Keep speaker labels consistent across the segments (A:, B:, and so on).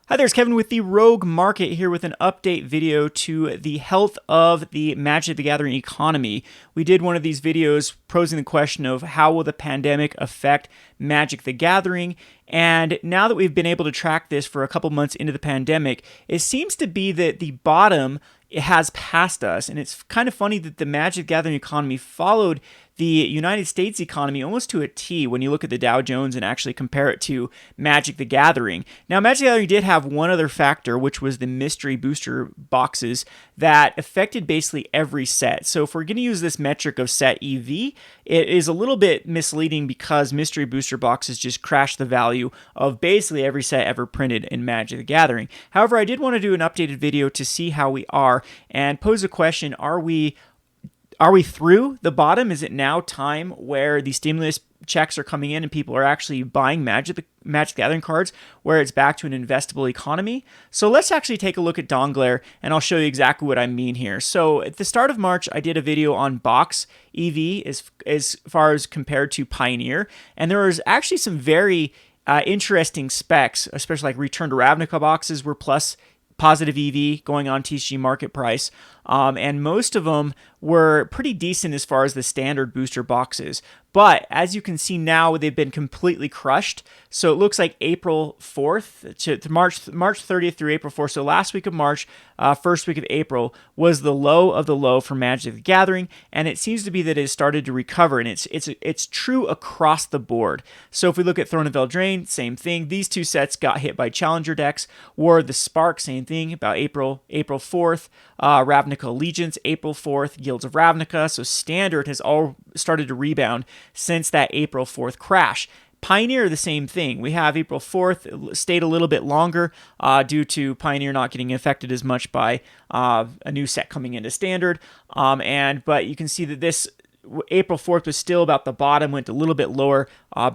A: Hi there, it's Kevin with the Rogue Market here with an update video to the health of the Magic the Gathering economy. We did one of these videos posing the question of how will the pandemic affect Magic the Gathering, and now that we've been able to track this for a couple months into the pandemic, it seems to be that the bottom has passed us, and it's kind of funny that the Magic the Gathering economy followed the United States economy almost to a T when you look at the Dow Jones and actually compare it to Magic the Gathering. Now, Magic the Gathering did have one other factor, which was the mystery booster boxes that affected basically every set. So if we're going to use this metric of set EV, it is a little bit misleading because mystery booster boxes just crash the value of basically every set ever printed in Magic the Gathering. However, I did want to do an updated video to see how we are and pose a question: Are we through the bottom? Is it now time where the stimulus checks are coming in and people are actually buying Magic the Gathering cards, where it's back to an investable economy? So let's actually take a look at Donglare, and I'll show you exactly what I mean here. So at the start of March, I did a video on box EV as far as compared to Pioneer, and there was actually some very interesting specs, especially like Return to Ravnica boxes were plus positive EV going on MTG Market price, and most of them were pretty decent as far as the standard booster boxes. But as you can see now, they've been completely crushed. So it looks like April 4th to March 30th through April 4th. So last week of March, first week of April was the low of the low for Magic the Gathering, and it seems to be that it has started to recover, and it's true across the board. So if we look at Throne of Eldraine, same thing. These two sets got hit by challenger decks. War of the Spark, same thing. About April 4th. Ravnica Allegiance, April 4th. Guilds of Ravnica. So standard has all started to rebound since that April 4th crash. Pioneer, the same thing. We have April 4th, stayed a little bit longer due to Pioneer not getting affected as much by a new set coming into standard. But you can see that this April 4th was still about the bottom, went a little bit lower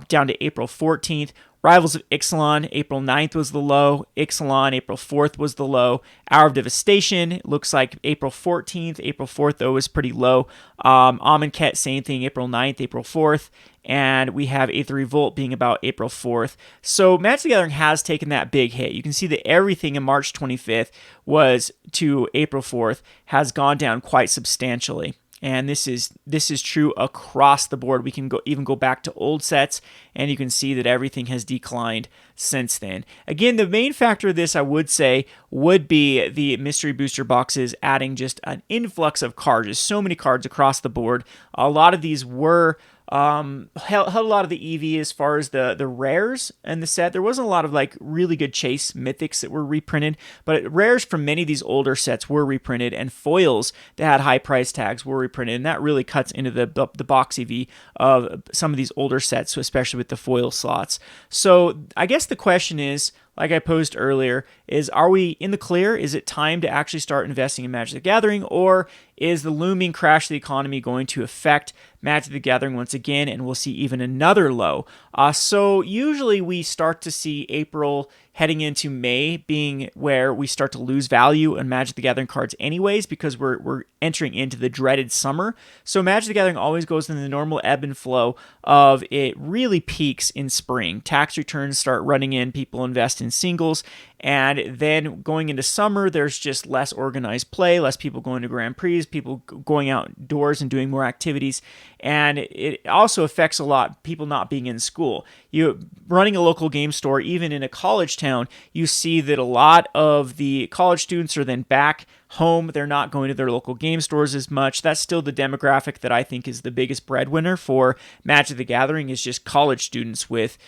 A: down to April 14th. Rivals of Ixalan, April 9th was the low. Ixalan, April 4th was the low. Hour of Devastation, it looks like April 14th. April 4th, though, was pretty low. Amonkhet, same thing, April 9th, April 4th. And we have Aether Revolt being about April 4th. So Magic the Gathering has taken that big hit. You can see that everything in March 25th was to April 4th has gone down quite substantially. And this is true across the board. We can even go back to old sets, and you can see that everything has declined since then. Again, the main factor of this, I would say, would be the mystery booster boxes adding just an influx of cards. There's so many cards across the board. A lot of these were held a lot of the EV as far as the rares in the set. There wasn't a lot of like really good chase mythics that were reprinted, but rares from many of these older sets were reprinted, and foils that had high price tags were reprinted, and that really cuts into the box EV of some of these older sets, especially with the foil slots. So I guess the question is, like I posed earlier, is are we in the clear? Is it time to actually start investing in Magic the Gathering, or is the looming crash of the economy going to affect Magic the Gathering once again, and we'll see even another low? So usually we start to see April heading into May being where we start to lose value in Magic the Gathering cards anyways, because we're entering into the dreaded summer. So Magic the Gathering always goes in the normal ebb and flow of it really peaks in spring. Tax returns start running in, people invest in singles, and then going into summer, there's just less organized play, less people going to Grand Prix, people going outdoors and doing more activities. And it also affects a lot people not being in school. You running a local game store, even in a college town, you see that a lot of the college students are then back home. They're not going to their local game stores as much. That's still the demographic that I think is the biggest breadwinner for Magic the Gathering, is just college students with,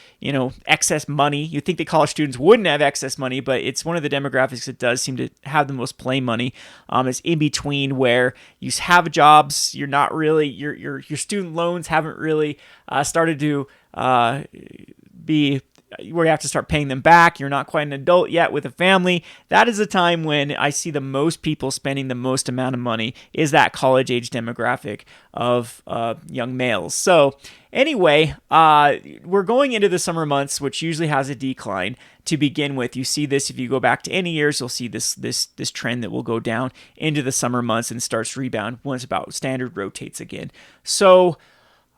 A: excess money. You'd think that college students wouldn't have excess money, but it's one of the demographics that does seem to have the most play money. It's in between where you have jobs, you're not really, your student loans haven't really started to be where you have to start paying them back. You're not quite an adult yet with a family. That is a time when I see the most people spending the most amount of money, is that college age demographic of young males. So anyway, we're going into the summer months, which usually has a decline to begin with. You see this if you go back to any years, you'll see this trend that will go down into the summer months and starts to rebound once about standard rotates again. So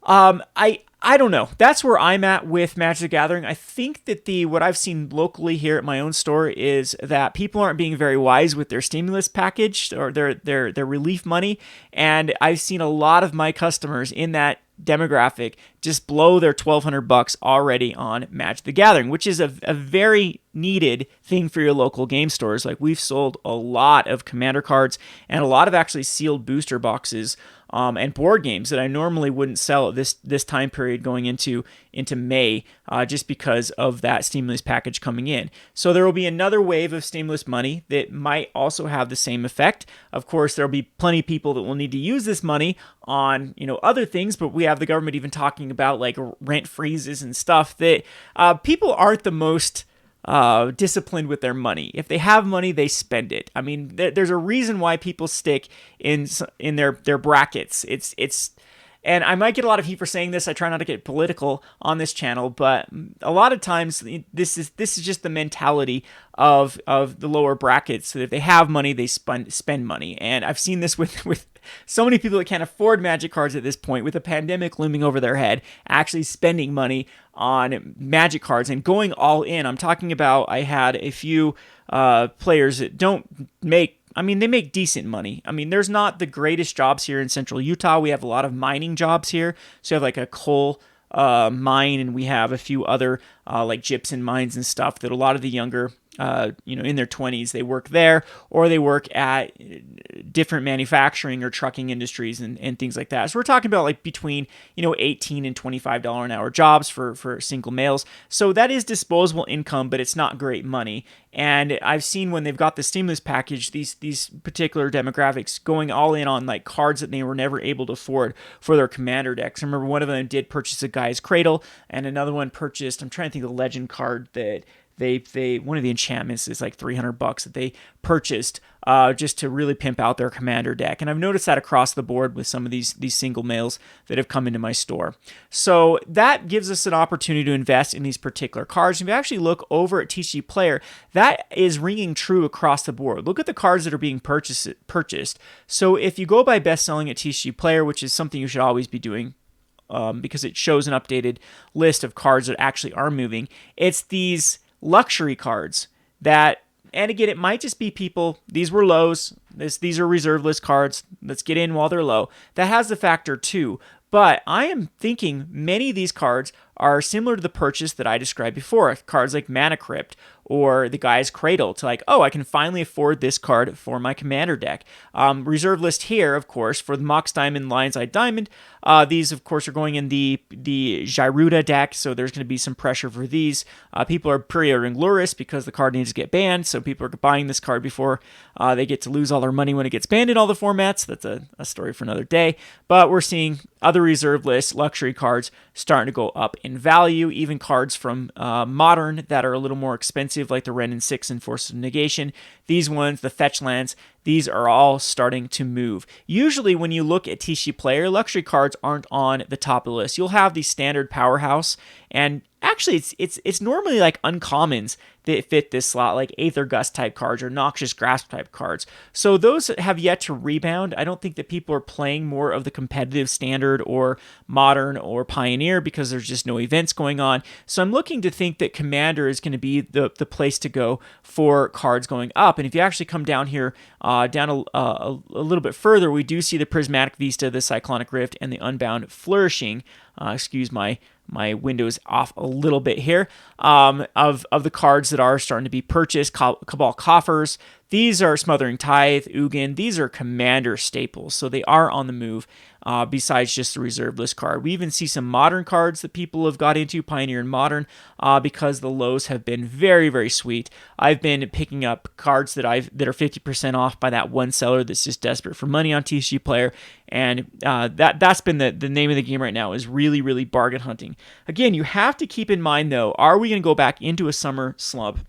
A: I I don't know. That's where I'm at with Magic the Gathering. I think that what I've seen locally here at my own store is that people aren't being very wise with their stimulus package or their relief money, and I've seen a lot of my customers in that demographic just blow their $1,200 already on Magic the Gathering, which is a very needed thing for your local game stores. Like, we've sold a lot of Commander cards and a lot of actually sealed booster boxes and board games that I normally wouldn't sell at this time period going into May, just because of that stimulus package coming in. So there will be another wave of stimulus money that might also have the same effect. Of course, there will be plenty of people that will need to use this money on other things, but we have the government even talking about like rent freezes and stuff that people aren't the most disciplined with their money. If they have money, they spend it. I mean, there's a reason why people stick in their brackets. And I might get a lot of heat for saying this. I try not to get political on this channel, but a lot of times this is just the mentality of the lower brackets. So if they have money, they spend money. And I've seen this with so many people that can't afford Magic cards at this point, with a pandemic looming over their head, actually spending money on Magic cards and going all in. I'm talking about, I had a few players that don't make, I mean, they make decent money. I mean, there's not the greatest jobs here in central Utah. We have a lot of mining jobs here. So you have like a coal mine, and we have a few other like gypsum mines and stuff that a lot of the younger in their 20s, they work there, or they work at different manufacturing or trucking industries and things like that. So we're talking about like between, $18 and $25 an hour jobs for single males. So that is disposable income, but it's not great money. And I've seen when they've got the stimulus package, these particular demographics going all in on like cards that they were never able to afford for their commander decks. I remember one of them did purchase a Guy's Cradle, and another one purchased, I'm trying to think of the legend card that they one of the enchantments is like $300 that they purchased just to really pimp out their commander deck. And I've noticed that across the board with some of these single males that have come into my store. So that gives us an opportunity to invest in these particular cards. If you actually look over at TCG Player, that is ringing true across the board. Look at the cards that are being purchased. So if you go by best selling at TCG Player, which is something you should always be doing, because it shows an updated list of cards that actually are moving, it's these luxury cards that, and again, it might just be people, these were lows, these are reserve list cards, let's get in while they're low. That has the factor too, but I am thinking many of these cards are similar to the purchase that I described before, cards like Mana Crypt or the Guy's Cradle, to like, oh, I can finally afford this card for my commander deck. Reserve list here, of course, for the Mox Diamond, Lion's Eye Diamond. These, of course, are going in the Gyruda deck, so there's going to be some pressure for these. People are pre-ordering Luris because the card needs to get banned, so people are buying this card before they get to lose all their money when it gets banned in all the formats. That's a story for another day. But we're seeing other reserve list luxury cards starting to go up in value, even cards from Modern that are a little more expensive, like the Ren and 6 and Force of Negation. These ones, the fetch lands, these are all starting to move. Usually when you look at TCG Player, luxury cards aren't on the top of the list. You'll have the standard powerhouse, and actually it's normally like uncommons that fit this slot, like Aether Gust type cards or Noxious Grasp type cards. So those have yet to rebound. I don't think that people are playing more of the competitive standard or modern or pioneer because there's just no events going on. So I'm looking to think that Commander is going to be the place to go for cards going up. And if you actually come down here, down a little bit further, we do see the Prismatic Vista, the Cyclonic Rift, and the Unbound Flourishing. Excuse my window's off a little bit here, of the cards that are starting to be purchased. Cabal Coffers, these are Smothering Tithe, Ugin, these are commander staples, so they are on the move, besides just the reserve list card. We even see some modern cards that people have got into, Pioneer and Modern, because the lows have been very, very sweet. I've been picking up cards that are 50% off by that one seller that's just desperate for money on TCG Player, and that's been the name of the game right now, is really, really bargain hunting. Again, you have to keep in mind, though, are we going to go back into a summer slump?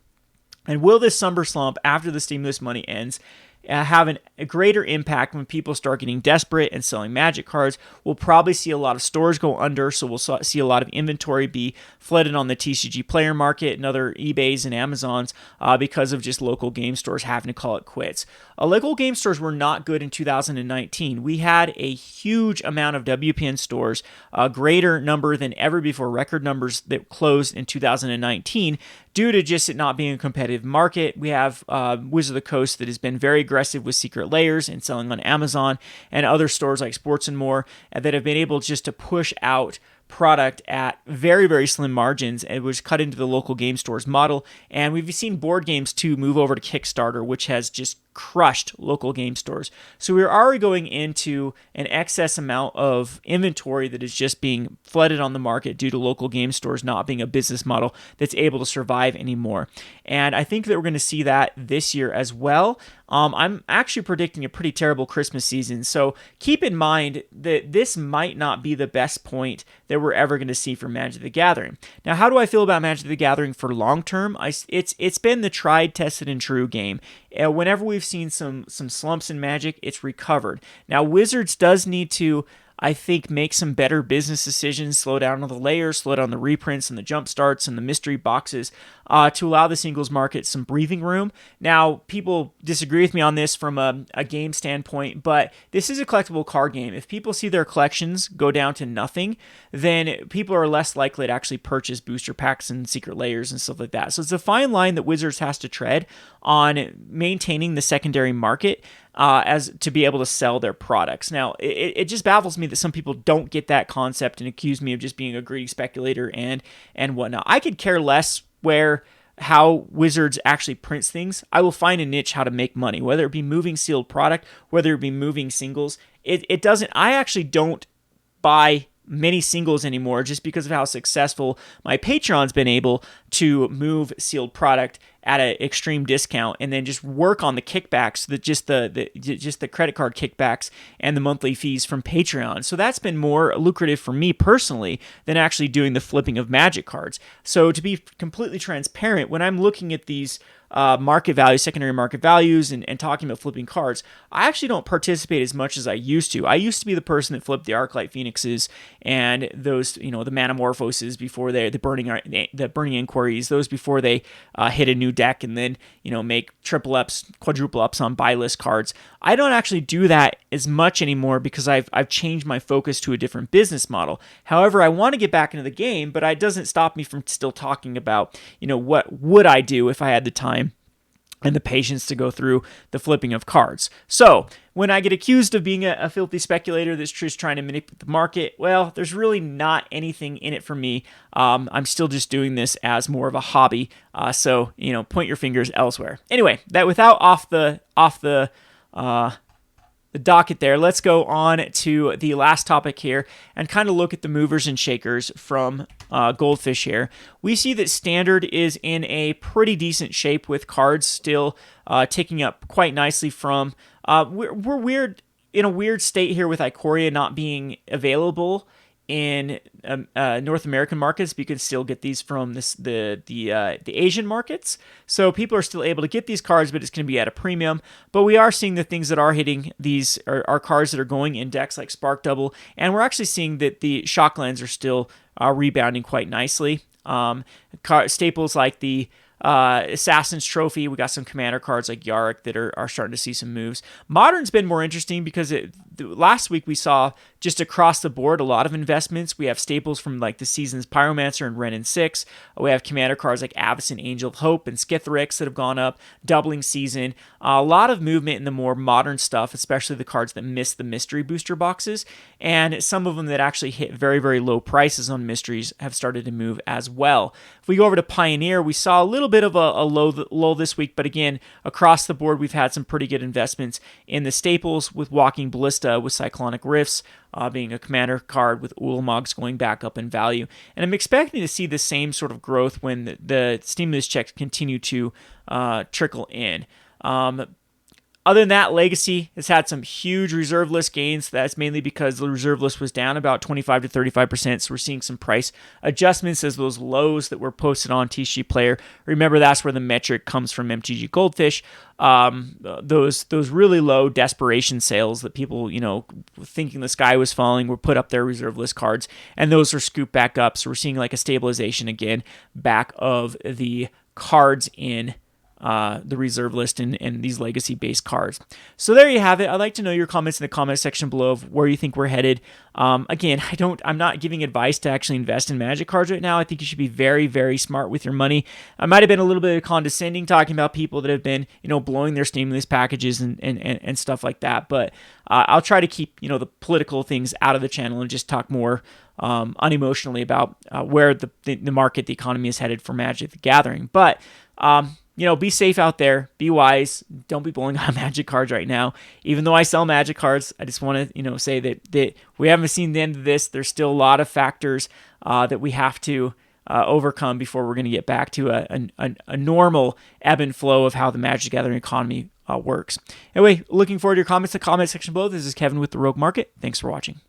A: And will this summer slump, after the stimulus money ends, have a greater impact when people start getting desperate and selling Magic cards. We'll probably see a lot of stores go under, so we'll see a lot of inventory be flooded on the TCG player market and other eBays and Amazons because of just local game stores having to call it quits. Local game stores were not good in 2019. We had a huge amount of WPN stores, a greater number than ever before, record numbers that closed in 2019 due to just it not being a competitive market. We have Wizard of the Coast that has been very aggressive with Secret Layers and selling on Amazon, and other stores like Sports and More that have been able just to push out product at very, very slim margins, and was cut into the local game stores model. And we've seen board games too move over to Kickstarter, which has just crushed local game stores. So we're already going into an excess amount of inventory that is just being flooded on the market due to local game stores not being a business model that's able to survive anymore. And I think that we're going to see that this year as well. I'm actually predicting a pretty terrible Christmas season, so keep in mind that this might not be the best point that we're ever going to see for Magic the Gathering. Now, how do I feel about Magic the Gathering for long term? It's been the tried, tested, and true game. Whenever we've seen some slumps in Magic, it's recovered. Now, Wizards does need to, I think, make some better business decisions, slow down on the layers, slow down the reprints and the jump starts and the mystery boxes to allow the singles market some breathing room. Now, people disagree with me on this from a game standpoint, but this is a collectible card game. If people see their collections go down to nothing, then people are less likely to actually purchase booster packs and secret layers and stuff like that. So it's a fine line that Wizards has to tread on maintaining the secondary market as to be able to sell their products. Now, it just baffles me that some people don't get that concept and accuse me of just being a greedy speculator and whatnot. I could care less how Wizards actually prints things. I will find a niche how to make money, whether it be moving sealed product, whether it be moving singles. It doesn't. I actually don't buy many singles anymore just because of how successful my Patreon's been able to move sealed product at an extreme discount and then just work on the kickbacks, just the credit card kickbacks and the monthly fees from Patreon. So that's been more lucrative for me personally than actually doing the flipping of Magic cards. So to be completely transparent, when I'm looking at these market values, secondary market values, and talking about flipping cards, I actually don't participate as much as I used to. I used to be the person that flipped the Arclight Phoenixes and those, the Manamorphoses before the burning inquiries, those before they hit a new deck, and then make triple ups, quadruple ups on buy list cards. I don't actually do that as much anymore because I've changed my focus to a different business model. However, I want to get back into the game, but it doesn't stop me from still talking about what would I do if I had the time and the patience to go through the flipping of cards. So when I get accused of being a filthy speculator that's just trying to manipulate the market, well, there's really not anything in it for me. I'm still just doing this as more of a hobby. So point your fingers elsewhere. Anyway, that without off the docket there, let's go on to the last topic here and kind of look at the movers and shakers from Goldfish here. We see that Standard is in a pretty decent shape with cards still ticking up quite nicely from... we're in a weird state here with Ikoria not being available in North American markets, but you can still get these from the Asian markets. So people are still able to get these cards, but it's going to be at a premium. But we are seeing the things that are hitting these are cards that are going in decks like Spark Double, and we're actually seeing that the Shocklands are still rebounding quite nicely. Staples like the Assassin's Trophy, we got some commander cards like Yarick that are starting to see some moves. Modern's been more interesting because last week we saw just across the board a lot of investments. We have staples from like the Seasons Pyromancer and Ren and 6. We have commander cards like Avis and Angel of Hope and Skithrix that have gone up, doubling season. A lot of movement in the more modern stuff, especially the cards that miss the mystery booster boxes, and some of them that actually hit very, very low prices on mysteries have started to move as well. If we go over to Pioneer, we saw a little bit of a lull this week, but again, across the board, we've had some pretty good investments in the staples with Walking Ballista, with Cyclonic Rifts, being a commander card, with Ulamogs going back up in value. And I'm expecting to see the same sort of growth when the stimulus checks continue to trickle in. Other than that, Legacy has had some huge reserve list gains. That's mainly because the reserve list was down about 25 to 35%. So we're seeing some price adjustments as those lows that were posted on TCG Player. Remember, that's where the metric comes from MTG Goldfish. Those really low desperation sales that people, thinking the sky was falling, were put up their reserve list cards, and those are scooped back up. So we're seeing like a stabilization again back of the cards in the reserve list and these legacy-based cards. So there you have it. I'd like to know your comments in the comment section below of where you think we're headed. Again, I'm not giving advice to actually invest in Magic cards right now. I think you should be very, very smart with your money. I might have been a little bit condescending talking about people that have been, blowing their stimulus packages and stuff like that. But I'll try to keep, the political things out of the channel and just talk more unemotionally about where the market, the economy is headed for Magic the Gathering. But be safe out there. Be wise. Don't be blowing on Magic cards right now. Even though I sell Magic cards, I just want to, say that we haven't seen the end of this. There's still a lot of factors that we have to overcome before we're going to get back to a normal ebb and flow of how the Magic the Gathering economy works. Anyway, looking forward to your comments in the comment section below. This is Kevin with the Rogue Market. Thanks for watching.